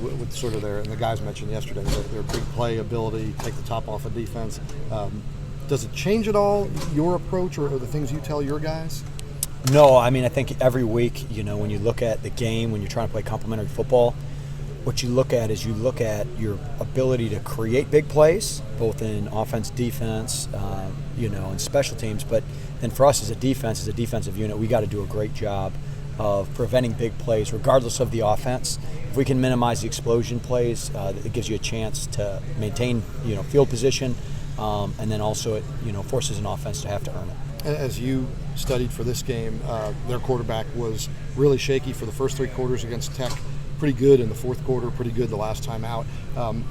With sort of and the guys mentioned yesterday, their big play ability, take the top off of defense. Does it change at all your approach or the things you tell your guys? No, I mean, I think every week, when you look at the game, when you're trying to play complementary football, what you look at is you look at your ability to create big plays, both in offense, defense, and special teams. But then for us as a defensive unit, we got to do a great job of preventing big plays, regardless of the offense. If we can minimize the explosion plays, it gives you a chance to maintain, field position, and then also it, forces an offense to have to earn it. As you studied for this game, their quarterback was really shaky for the first 3 quarters against Tech. Pretty good in the fourth quarter, pretty good the last time out.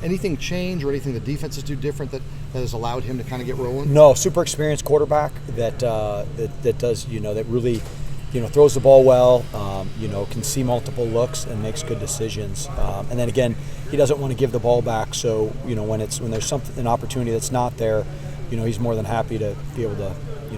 Anything change or anything the defenses do different that has allowed him to kind of get rolling? No, super experienced quarterback that does, that really, throws the ball well, can see multiple looks and makes good decisions. And then again, he doesn't want to give the ball back. So, when there's an opportunity that's not there, he's more than happy to be able to,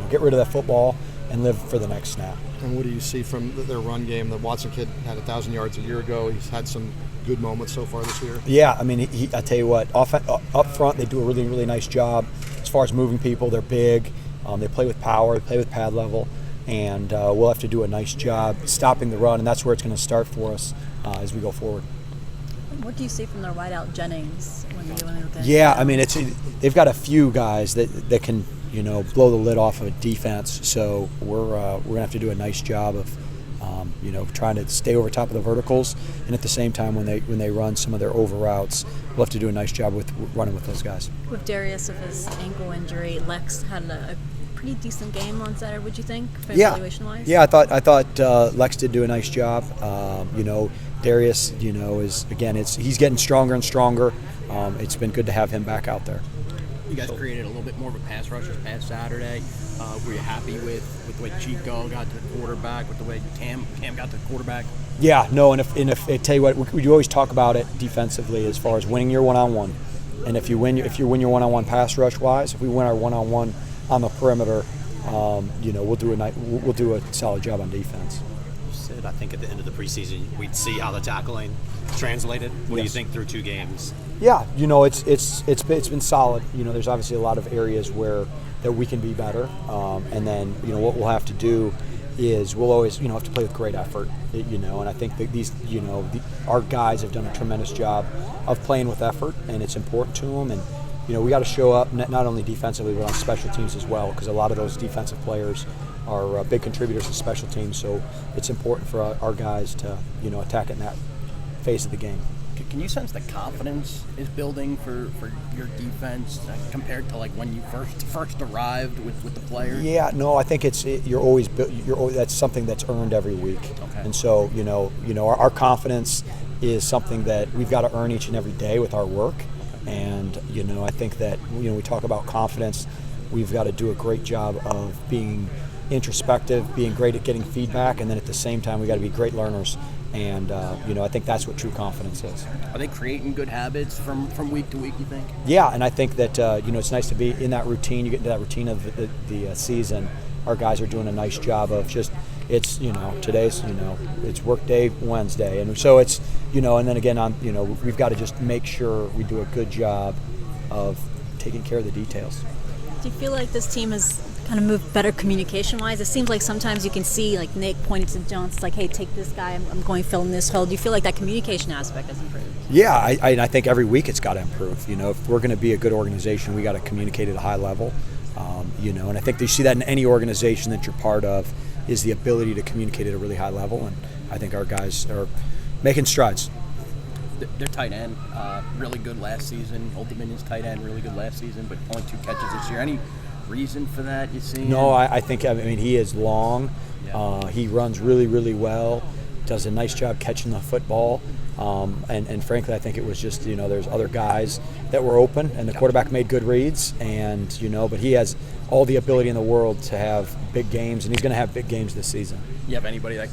get rid of that football and live for the next snap. And what do you see from their run game? The Watson kid had 1,000 yards a year ago. He's had some good moments so far this year. Yeah, I mean, I tell you what, up front they do a really, really nice job as far as moving people. They're big. They play with power. They play with pad level. And we'll have to do a nice job stopping the run, and that's where it's going to start for us as we go forward. What do you see from their wideout Jennings when they look at Yeah, I mean, they've got a few guys that can blow the lid off of a defense. So we're gonna have to do a nice job of trying to stay over top of the verticals, and at the same time when they run some of their over routes, we'll have to do a nice job with running with those guys. With Darius with his ankle injury, Lex had a pretty decent game on Saturday. Would you think, evaluation wise? Yeah, I thought Lex did do a nice job. Darius, is again, he's getting stronger and stronger. It's been good to have him back out there. You guys created a little bit more of a pass rush this past Saturday. Were you happy with the way Chico got to the quarterback, with the way Cam got to the quarterback? Yeah, no, and if I tell you what, we always talk about it defensively as far as winning your one-on-one, and if you win your one-on-one pass rush wise, if we win our one-on-one on the perimeter, we'll do a solid job on defense. You said I think at the end of the preseason we'd see how the tackling translated. What do you think through 2 games? Yeah, it's been solid. There's obviously a lot of areas that we can be better, and then what we'll have to do is we'll always have to play with great effort. And I think that our guys have done a tremendous job of playing with effort, and it's important to them. And we got to show up not only defensively but on special teams as well, because a lot of those defensive players are big contributors to special teams. So it's important for our guys to attack it in that phase of the game. Can you sense the confidence is building for your defense compared to like when you first arrived with the players? Yeah, no, I think you're always that's something that's earned every week. Okay. And so our confidence is something that we've got to earn each and every day with our work. And I think that we talk about confidence, we've got to do a great job of being introspective, being great at getting feedback, and then at the same time we got to be great learners. And I think that's what true confidence is. Are they creating good habits from week to week, you think? Yeah, and I think that it's nice to be in that routine. You get into that routine of the season. Our guys are doing a nice job of just today's it's work day Wednesday, and so it's and then again we've got to just make sure we do a good job of taking care of the details. Do you feel like this team has kind of moved better communication-wise? It seems like sometimes you can see, like Nick pointed to Johnson, like, hey, take this guy, I'm going to fill in this hole. Do you feel like that communication aspect has improved? Yeah, I think every week it's got to improve. If we're going to be a good organization, we got to communicate at a high level. And I think you see that in any organization that you're part of is the ability to communicate at a really high level, and I think our guys are making strides. Their tight end, really good last season. Old Dominion's tight end, really good last season, but only 2 catches this year. Any reason for that, you see? No, I think he is long. Yeah. He runs really, really well. Does a nice job catching the football. And frankly, I think it was just there's other guys that were open, and the quarterback made good reads. And but he has all the ability in the world to have big games, and he's going to have big games this season. You have anybody that